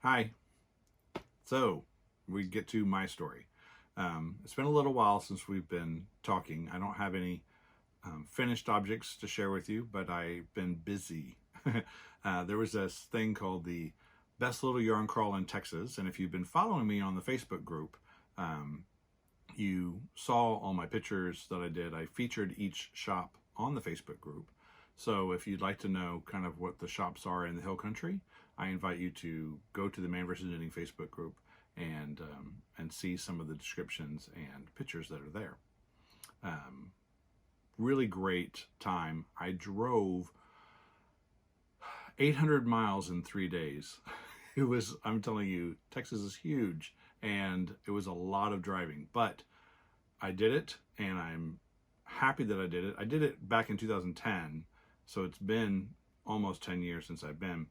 Hi. So we get to my story. It's been a little while since we've been talking. I don't have any finished objects to share with you, but I've been busy. There was this thing called the Best Little Yarn Crawl in Texas, and if you've been following me on the Facebook group, you saw all my pictures that I did. I featured each shop on the Facebook group. So if you'd like to know kind of what the shops are in the Hill Country, I invite you to go to the Man vs. Knitting Facebook group and see some of the descriptions and pictures that are there. Really great time. I drove 800 miles in 3 days. I'm telling you, Texas is huge, and it was a lot of driving, but I did it, and I'm happy that I did it. I did it back in 2010, so it's been almost 10 years since I've been.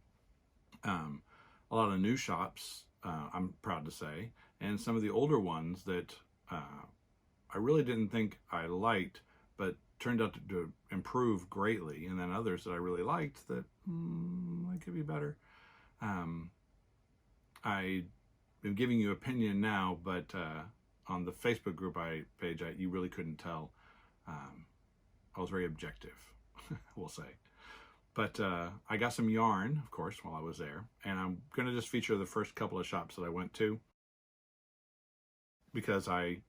A lot of new shops, I'm proud to say, and some of the older ones that I really didn't think I liked, but turned out to improve greatly, and then others that I really liked that could be better. I am giving you opinion now, but on the Facebook group page, you really couldn't tell. I was very objective, we'll say. But I got some yarn, of course, while I was there, and I'm going to just feature the first couple of shops that I went to, because I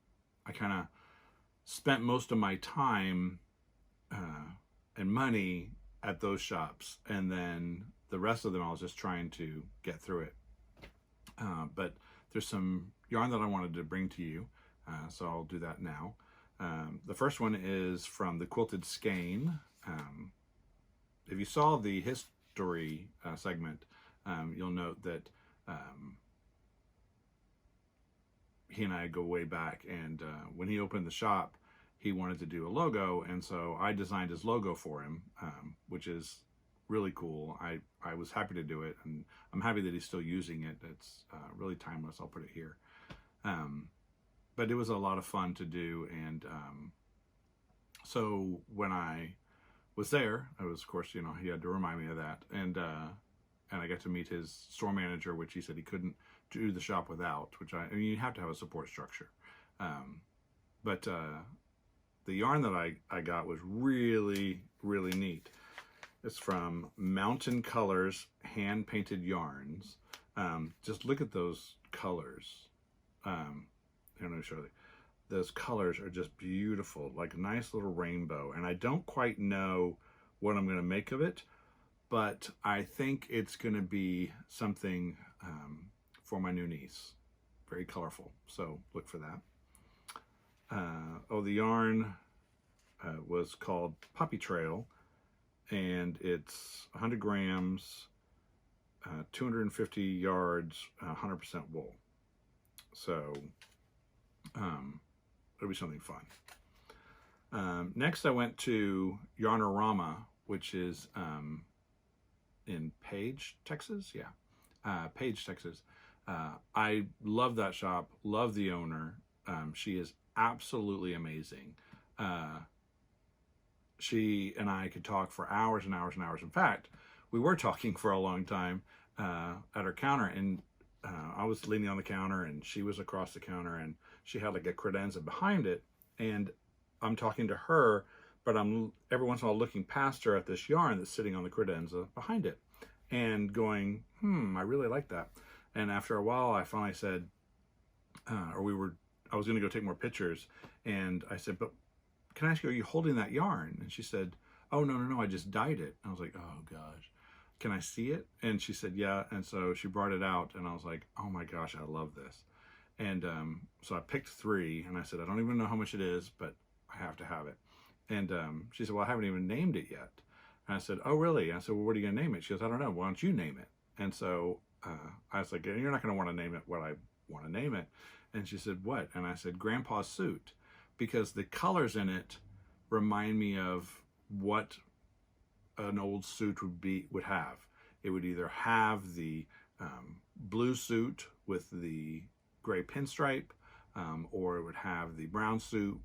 kind of spent most of my time and money at those shops, and then the rest of them I was just trying to get through it. But there's some yarn that I wanted to bring to you, so I'll do that now. The first one is from the Quilted Skein. If you saw the history segment, you'll note that he and I go way back, and when he opened the shop, he wanted to do a logo, and so I designed his logo for him, which is really cool. I was happy to do it, and I'm happy that he's still using it. It's really timeless. I'll put it here. But it was a lot of fun to do, and so when I was there, I was, of course, he had to remind me of that, and I got to meet his store manager, which he said he couldn't do the shop without, which I mean, you have to have a support structure. But the yarn that I got was really, really neat. It's from Mountain Colors Hand Painted Yarns. Just look at those colors. Let me show you. Those colors are just beautiful, like a nice little rainbow. And I don't quite know what I'm going to make of it, but I think it's going to be something for my new niece. Very colorful, so look for that. The yarn was called Puppy Trail, and it's 100 grams, 250 yards, 100% wool. So it'll be something fun. Next, I went to Yarnorama, which is in Page, Texas. Yeah, Page, Texas. I love that shop, love the owner. She is absolutely amazing. She and I could talk for hours and hours and hours. In fact, we were talking for a long time at her counter, and I was leaning on the counter, and she was across the counter, and she had like a credenza behind it, and I'm talking to her, but I'm every once in a while looking past her at this yarn that's sitting on the credenza behind it, and going, I really like that. And after a while, I finally said, I was going to go take more pictures, and I said, but can I ask you, are you holding that yarn? And she said, oh, no, I just dyed it. And I was like, oh gosh, can I see it? And she said, yeah. And so she brought it out, and I was like, oh my gosh, I love this. And so I picked 3, and I said, I don't even know how much it is, but I have to have it. And she said, well, I haven't even named it yet. And I said, oh, really? And I said, well, what are you going to name it? She goes, I don't know. Why don't you name it? And so I was like, you're not going to want to name it what I want to name it. And she said, what? And I said, Grandpa's Suit, because the colors in it remind me of what an old suit would have. It would either have the blue suit with the gray pinstripe, or it would have the brown suit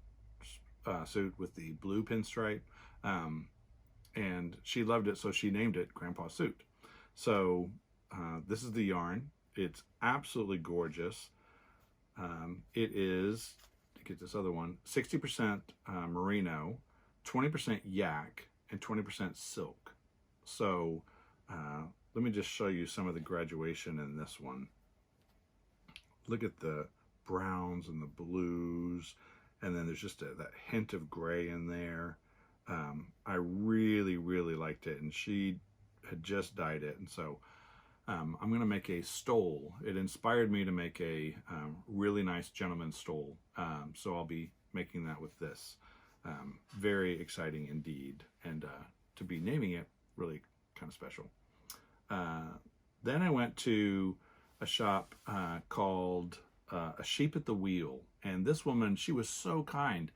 with the blue pinstripe. And she loved it, so she named it Grandpa's Suit. So this is the yarn. It's absolutely gorgeous. It is, to get this other one, 60% merino, 20% yak, and 20% silk. So let me just show you some of the graduation in this one. Look at the browns and the blues, and then there's just that hint of gray in there. I really, really liked it, and she had just dyed it, and so I'm going to make a stole. It inspired me to make a really nice gentleman's stole, so I'll be making that with this. Very exciting indeed, and to be naming it, really kind of special. Then I went to a shop called A Sheep at the Wheel, and this woman, she was so kind.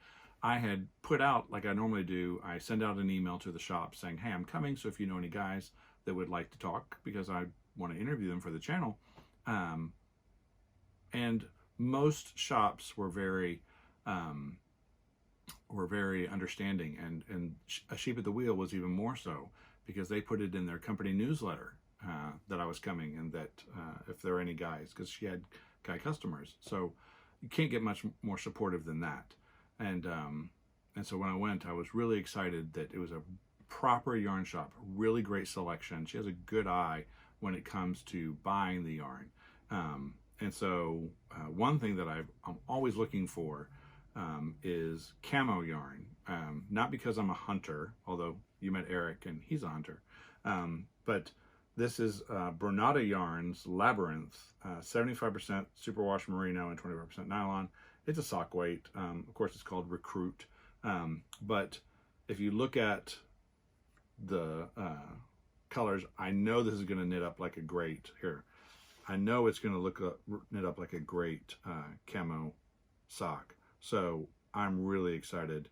I had put out, like I normally do, I send out an email to the shop saying, hey, I'm coming, so if you know any guys that would like to talk, because I want to interview them for the channel. And most shops were very understanding, and A Sheep at the Wheel was even more so, because they put it in their company newsletter that I was coming, and that if there are any guys, because she had guy customers, so you can't get much more supportive than that. And so when I went, I was really excited that it was a proper yarn shop, really great selection. She has a good eye when it comes to buying the yarn. And so one thing that I'm always looking for is camo yarn. Not because I'm a hunter, although you met Eric and he's a hunter, but this is Bernata Yarns Labyrinth, 75% superwash merino and 25% nylon. It's a sock weight. Of course, it's called Recruit. But if you look at the colors, I know this is going to knit up like a great, here, I know it's going to knit up like a great camo sock. So I'm really excited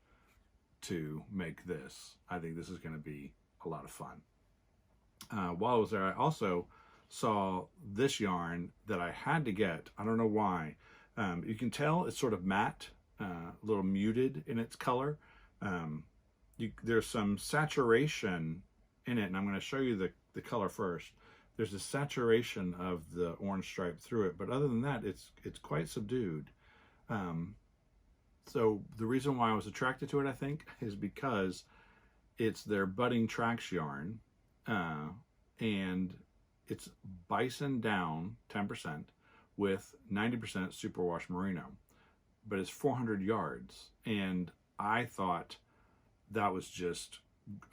to make this. I think this is going to be a lot of fun. While I was there, I also saw this yarn that I had to get. I don't know why. You can tell it's sort of matte, a little muted in its color. There's some saturation in it, and I'm going to show you the color first. There's a saturation of the orange stripe through it, but other than that, it's quite subdued. So the reason why I was attracted to it, I think, is because it's their Budding Tracks yarn, and it's bison down 10% with 90% superwash merino, but it's 400 yards, and I thought that was just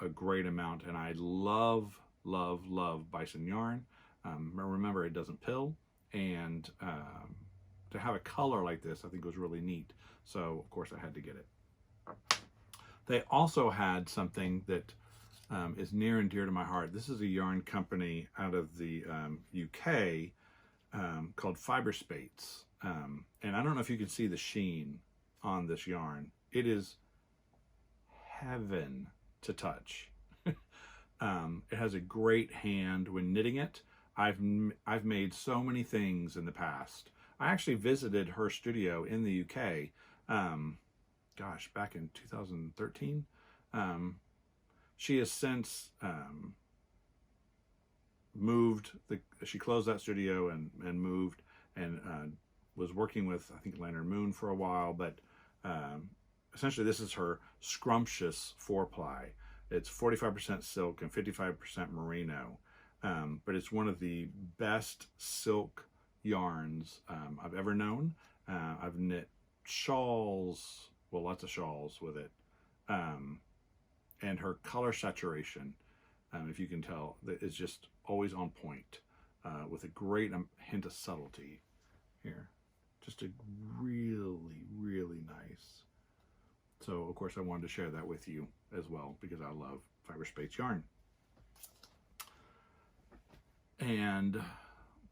a great amount, and I love bison yarn. Remember, it doesn't pill, and to have a color like this, I think was really neat. So of course I had to get it. They also had something that is near and dear to my heart. This is a yarn company out of the UK called Fiber Spates. And I don't know if you can see the sheen on this yarn. It is heaven to touch. It has a great hand when knitting it. I've made so many things in the past. I actually visited her studio in the UK, gosh, back in 2013. She has since moved. She closed that studio and moved, and was working with, I think, Lantern Moon for a while. But essentially, this is her scrumptious 4-ply. It's 45% silk and 55% merino. But it's one of the best silk yarns I've ever known. I've knit shawls, well, lots of shawls with it. And her color saturation, if you can tell, is just always on point, with a great hint of subtlety here. Just a really, really nice. So, of course, I wanted to share that with you as well, because I love Fiber Spates yarn. And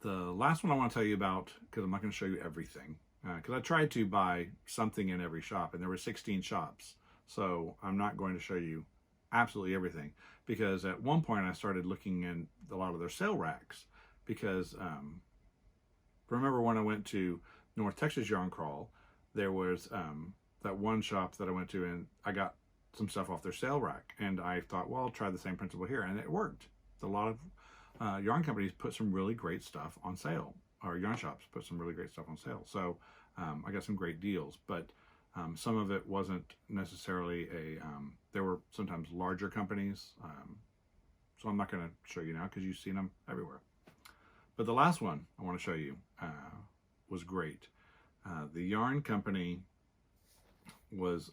the last one I want to tell you about, because I'm not going to show you everything, because I tried to buy something in every shop, and there were 16 shops. So I'm not going to show you absolutely everything, because at one point I started looking in a lot of their sale racks, because remember when I went to North Texas Yarn Crawl, there was that one shop that I went to, and I got some stuff off their sale rack, and I thought, well, I'll try the same principle here, and it worked. A lot of yarn companies put some really great stuff on sale or yarn shops put some really great stuff on sale. So I got some great deals, but some of it wasn't necessarily there were sometimes larger companies. So I'm not going to show you now because you've seen them everywhere. But the last one I want to show you was great. The yarn company was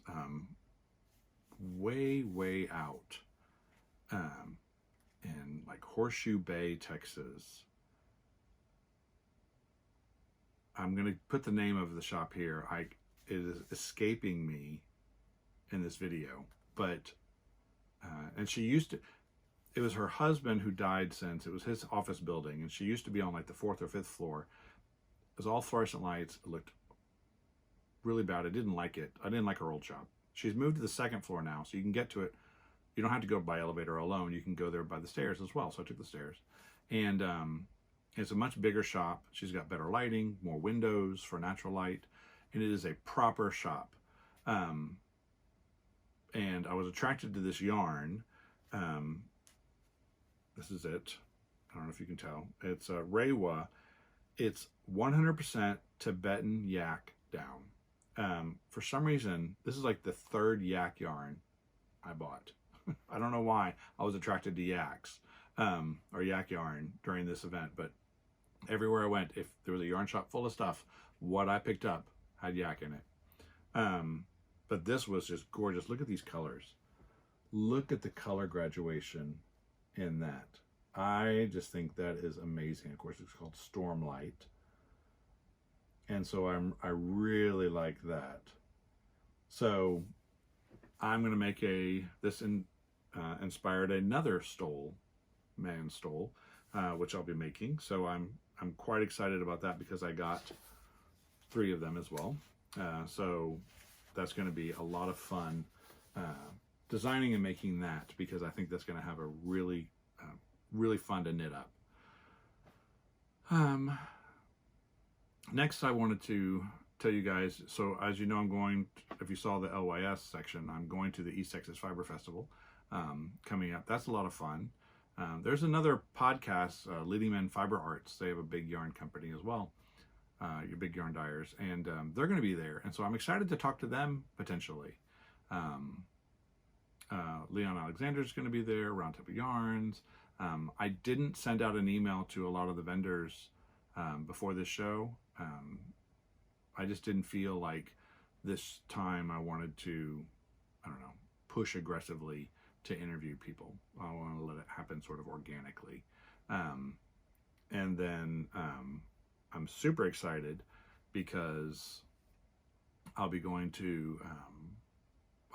way out in like Horseshoe Bay, Texas. I'm going to put the name of the shop here. It is escaping me in this video, but and she used to. It was her husband who died since. It was his office building, and she used to be on like the 4th or 5th floor. It was all fluorescent lights. It looked really bad. I didn't like it. I didn't like her old shop. She's moved to the 2nd floor now, so you can get to it. You don't have to go by elevator alone. You can go there by the stairs as well. So I took the stairs, and it's a much bigger shop. She's got better lighting, more windows for natural light, and it is a proper shop. And I was attracted to this yarn. This is it. I don't know if you can tell. It's Rewa. It's 100% Tibetan yak down. For some reason, this is like the 3rd yak yarn I bought. I don't know why I was attracted to yaks or yak yarn during this event, but everywhere I went, if there was a yarn shop full of stuff, what I picked up had yak in it. But this was just gorgeous. Look at these colors. Look at the color graduation in that. I just think that is amazing. Of course, it's called Stormlight, and so I really like that. So I'm going to make inspired another man stole, which I'll be making. So I'm quite excited about that because I got 3 of them as well. So that's going to be a lot of fun. Designing and making that, because I think that's going to have a really fun to knit up. Next, I wanted to tell you guys, so as you know, if you saw the LYS section, I'm going to the East Texas Fiber Festival coming up. That's a lot of fun. There's another podcast, Leading Men Fiber Arts. They have a big yarn company as well, your big yarn dyers, and they're going to be there. And so I'm excited to talk to them potentially. Leon Alexander's going to be there, Roundtable Yarns. I didn't send out an email to a lot of the vendors before this show. I just didn't feel like this time I wanted to, push aggressively to interview people. I want to let it happen sort of organically. And then I'm super excited because I'll be going to...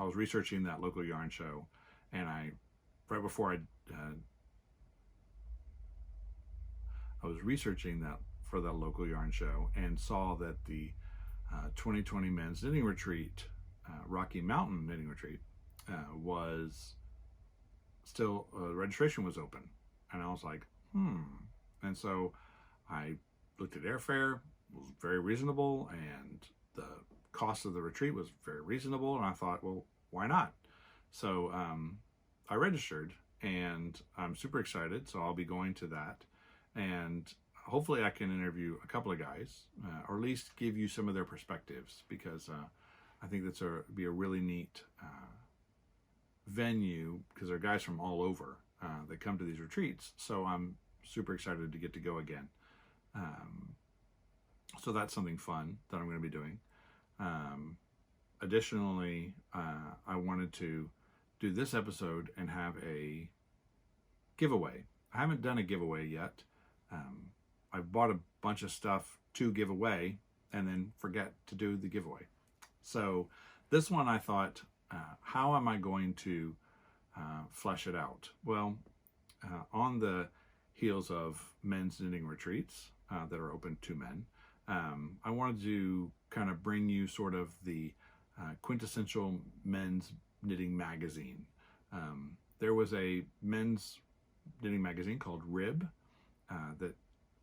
I was researching that local yarn show, and right before I was researching that for that local yarn show and saw that the 2020 Men's Knitting Retreat, Rocky Mountain Knitting Retreat, was still, registration was open. And I was like, And so I looked at airfare, it was very reasonable, and the cost of the retreat was very reasonable, and I thought, well, why not? So I registered, and I'm super excited. So I'll be going to that, and hopefully I can interview a couple of guys, or at least give you some of their perspectives, because I think that's be a really neat venue, because there are guys from all over that come to these retreats. So I'm super excited to get to go again. So that's something fun that I'm going to be doing. Additionally, I wanted to do this episode and have a giveaway. I haven't done a giveaway yet. I bought a bunch of stuff to give away and then forget to do the giveaway. So this one I thought, how am I going to flesh it out? Well, on the heels of men's knitting retreats that are open to men, I wanted to kind of bring you sort of the quintessential men's knitting magazine. There was a men's knitting magazine called Rib that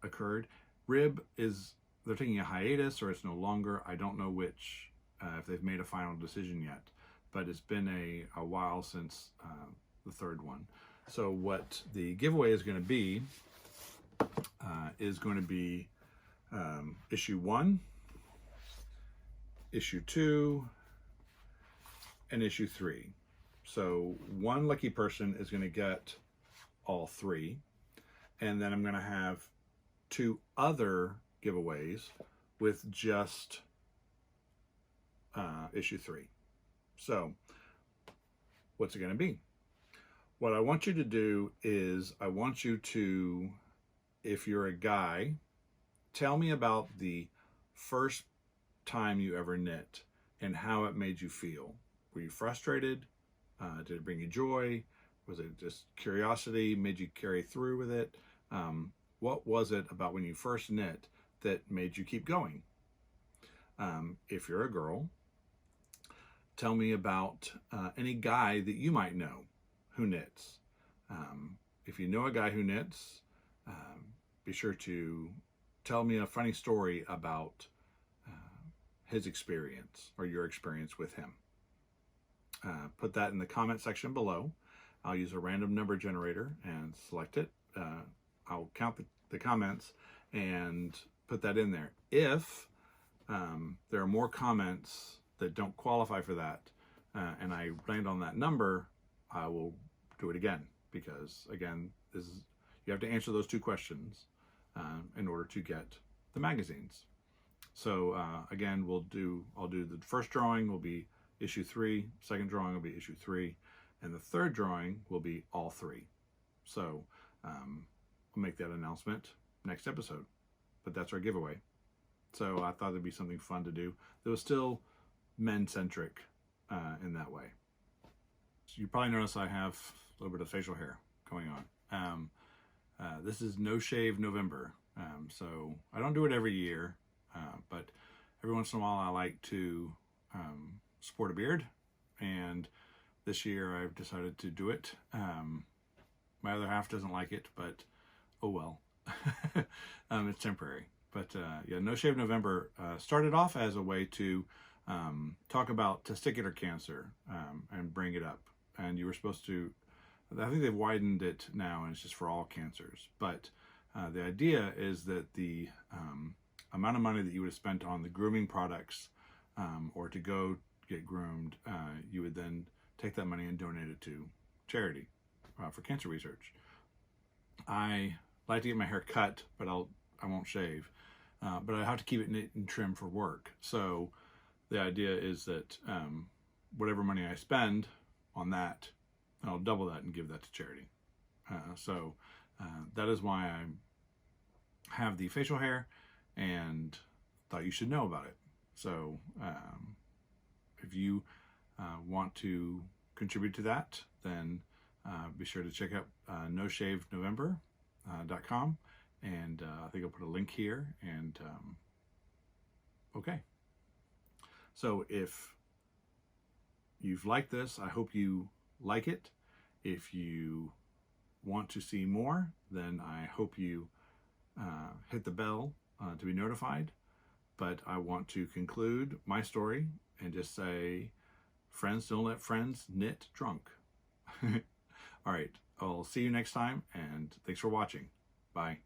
occurred. Rib they're taking a hiatus, or it's no longer. I don't know which, if they've made a final decision yet, but it's been a while since the third one. So what the giveaway is going to be issue 1, issue 2, and issue 3. So one lucky person is going to get all 3. And then I'm going to have 2 other giveaways with just issue 3. So what's it going to be? What I want you to do is I want you to, if you're a guy, tell me about the first time you ever knit and how it made you feel. Were you frustrated? Did it bring you joy? Was it just curiosity, made you carry through with it? What was it about when you first knit that made you keep going? If you're a girl, tell me about any guy that you might know who knits. If you know a guy who knits, be sure to tell me a funny story about his experience or your experience with him. Put that in the comment section below. I'll use a random number generator and select it. I'll count the comments and put that in there. If there are more comments that don't qualify for that and I land on that number, I will do it again, because again, you have to answer those 2 questions in order to get the magazines. So again, I'll do the first drawing will be issue 3, second drawing will be issue 3, and the third drawing will be all 3. So I'll make that announcement next episode, but that's our giveaway. So I thought it'd be something fun to do that was still men-centric in that way. So you probably notice I have a little bit of facial hair going on. This is No Shave November, so I don't do it every year, but every once in a while I like to sport a beard, and this year I've decided to do it. My other half doesn't like it, but oh well. It's temporary. But yeah, No Shave November started off as a way to talk about testicular cancer and bring it up. And you were supposed to, I think they've widened it now and it's just for all cancers. But the idea is that the amount of money that you would have spent on the grooming products or to go get groomed, you would then take that money and donate it to charity for cancer research. I like to get my hair cut, but I won't shave. But I have to keep it neat and trim for work. So the idea is that whatever money I spend on that, I'll double that and give that to charity. So that is why I have the facial hair and thought you should know about it. So if you want to contribute to that, then be sure to check out noshavenovember.com. And I think I'll put a link here. And okay. So if you've liked this, I hope you like it. If you want to see more, then I hope you hit the bell to be notified. But I want to conclude my story and just say, friends don't let friends knit drunk. All right. I'll see you next time, and thanks for watching. Bye.